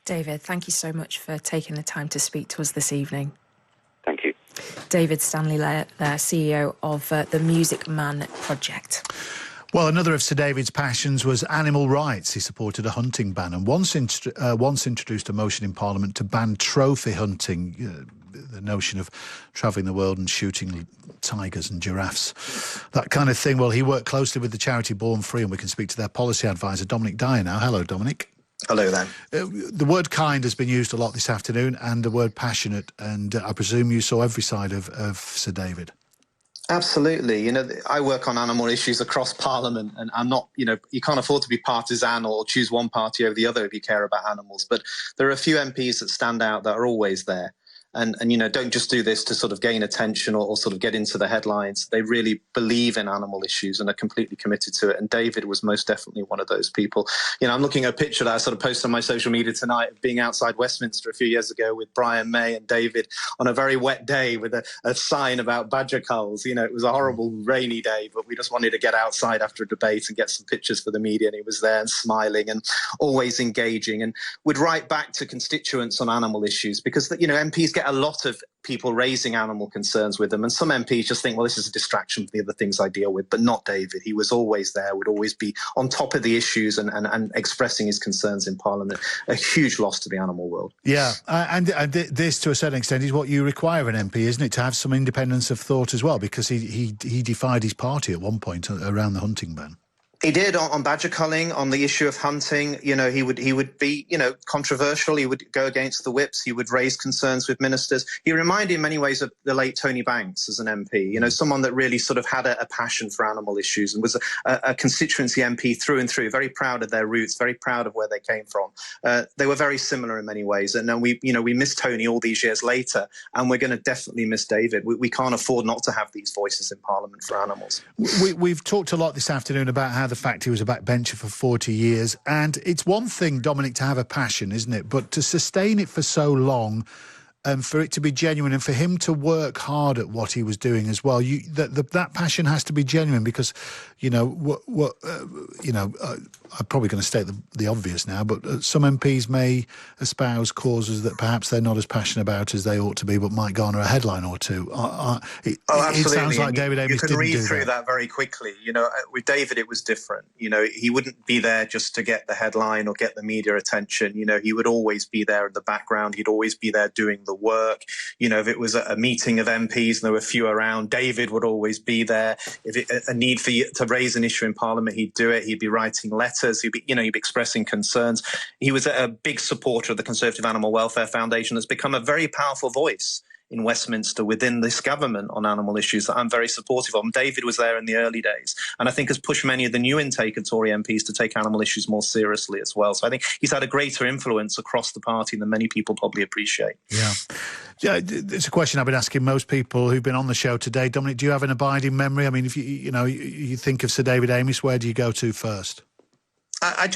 David, thank you so much for taking the time to speak to us this evening. Thank you. David Stanley Laird, CEO of the Music Man Project. Well, another of Sir David's passions was animal rights. He supported a hunting ban and once introduced a motion in Parliament to ban trophy hunting, the notion of travelling the world and shooting tigers and giraffes, that kind of thing. Well, he worked closely with the charity Born Free, and we can speak to their policy advisor, Dominic Dyer, now. Hello, Dominic. Hello there. The word kind has been used a lot this afternoon, and the word passionate, and I presume you saw every side of Sir David. Absolutely. You know, I work on animal issues across Parliament, and I'm not, you can't afford to be partisan or choose one party over the other if you care about animals. But there are a few MPs that stand out that are always there. And don't just do this to sort of gain attention or sort of get into the headlines. They really believe in animal issues and are completely committed to it. And David was most definitely one of those people. I'm looking at a picture that I sort of posted on my social media tonight of being outside Westminster a few years ago with Brian May and David on a very wet day with a sign about badger culls. It was a horrible rainy day, but we just wanted to get outside after a debate and get some pictures for the media. And he was there and smiling and always engaging, and would write back to constituents on animal issues because, MPs get a lot of people raising animal concerns with them, and some MPs just think, well, this is a distraction from the other things I deal with, but not David. He was always there, would always be on top of the issues and expressing his concerns in Parliament. A huge loss to the animal world. Yeah, and this, to a certain extent, is what you require an MP, isn't it, to have some independence of thought as well, because he defied his party at one point around the hunting ban. He did on badger culling, on the issue of hunting. He would be, controversial. He would go against the whips. He would raise concerns with ministers. He reminded in many ways of the late Tony Banks as an MP, someone that really sort of had a passion for animal issues and was a constituency MP through and through, very proud of their roots, very proud of where they came from. They were very similar in many ways. And then we miss Tony all these years later, and we're going to definitely miss David. We can't afford not to have these voices in Parliament for animals. We've talked a lot this afternoon about how the fact he was a backbencher for 40 years, and it's one thing, Dominic, to have a passion, isn't it? But to sustain it for so long, and for it to be genuine, and for him to work hard at what he was doing as well, that passion has to be genuine, because, I'm probably going to state the obvious now, but some MPs may espouse causes that perhaps they're not as passionate about as they ought to be, but might garner a headline or two. Absolutely. It sounds like David Amess didn't do that. You can read through that very quickly. With David, it was different. He wouldn't be there just to get the headline or get the media attention. He would always be there in the background. He'd always be there doing the work. If it was a meeting of MPs and there were few around, David would always be there. If a need for you to raise an issue in Parliament, he'd do it. He'd be writing letters. He'd be expressing concerns. He was a big supporter of the Conservative Animal Welfare Foundation. Has become a very powerful voice in Westminster within this government on animal issues that I'm very supportive of. And David was there in the early days, and I think has pushed many of the new intake of Tory MPs to take animal issues more seriously as well. So I think he's had a greater influence across the party than many people probably appreciate. Yeah, it's a question I've been asking most people who've been on the show today. Dominic, do you have an abiding memory? I mean, if you think of Sir David Amess, where do you go to first? I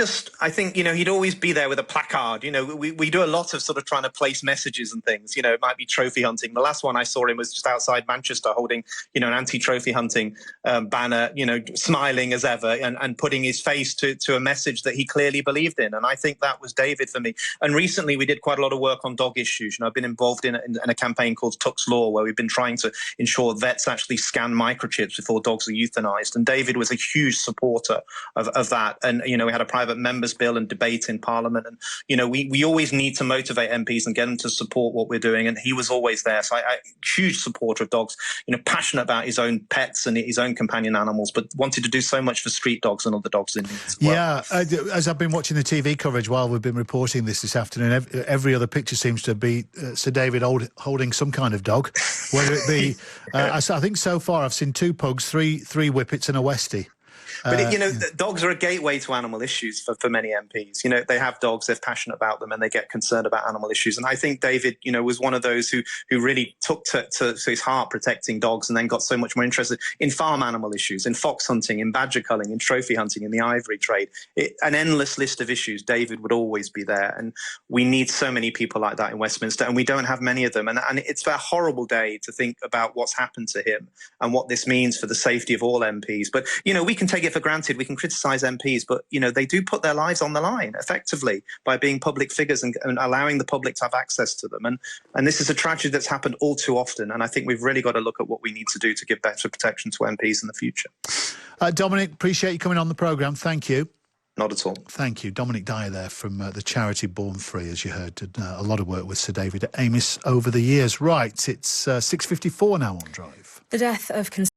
think, he'd always be there with a placard. We do a lot of sort of trying to place messages and things. It might be trophy hunting. The last one I saw him was just outside Manchester holding, an anti-trophy hunting banner, smiling as ever and putting his face to a message that he clearly believed in. And I think that was David for me. And recently we did quite a lot of work on dog issues. I've been involved in a campaign called Tuck's Law, where we've been trying to ensure vets actually scan microchips before dogs are euthanized. And David was a huge supporter of that. And, we had a private members bill and debate in Parliament. And, we always need to motivate MPs and get them to support what we're doing. And he was always there. So I huge supporter of dogs, passionate about his own pets and his own companion animals, but wanted to do so much for street dogs and other dogs in need as well. Yeah, as I've been watching the TV coverage while we've been reporting this afternoon, every other picture seems to be Sir David holding some kind of dog, whether it be, I think so far I've seen 2 pugs, 3 whippets and a Westie. But, dogs are a gateway to animal issues for many MPs. They have dogs, they're passionate about them, and they get concerned about animal issues. And I think David, was one of those who really took to his heart protecting dogs, and then got so much more interested in farm animal issues, in fox hunting, in badger culling, in trophy hunting, in the ivory trade. An endless list of issues. David would always be there. And we need so many people like that in Westminster, and we don't have many of them. And it's a horrible day to think about what's happened to him and what this means for the safety of all MPs. But, we can take it it for granted. We can criticise MPs, but, they do put their lives on the line effectively by being public figures and allowing the public to have access to them. And this is a tragedy that's happened all too often. And I think we've really got to look at what we need to do to give better protection to MPs in the future. Dominic, appreciate you coming on the programme. Thank you. Not at all. Thank you. Dominic Dyer there from the charity Born Free, as you heard, did a lot of work with Sir David Amess over the years. Right, it's 6:54 now on Drive. The death of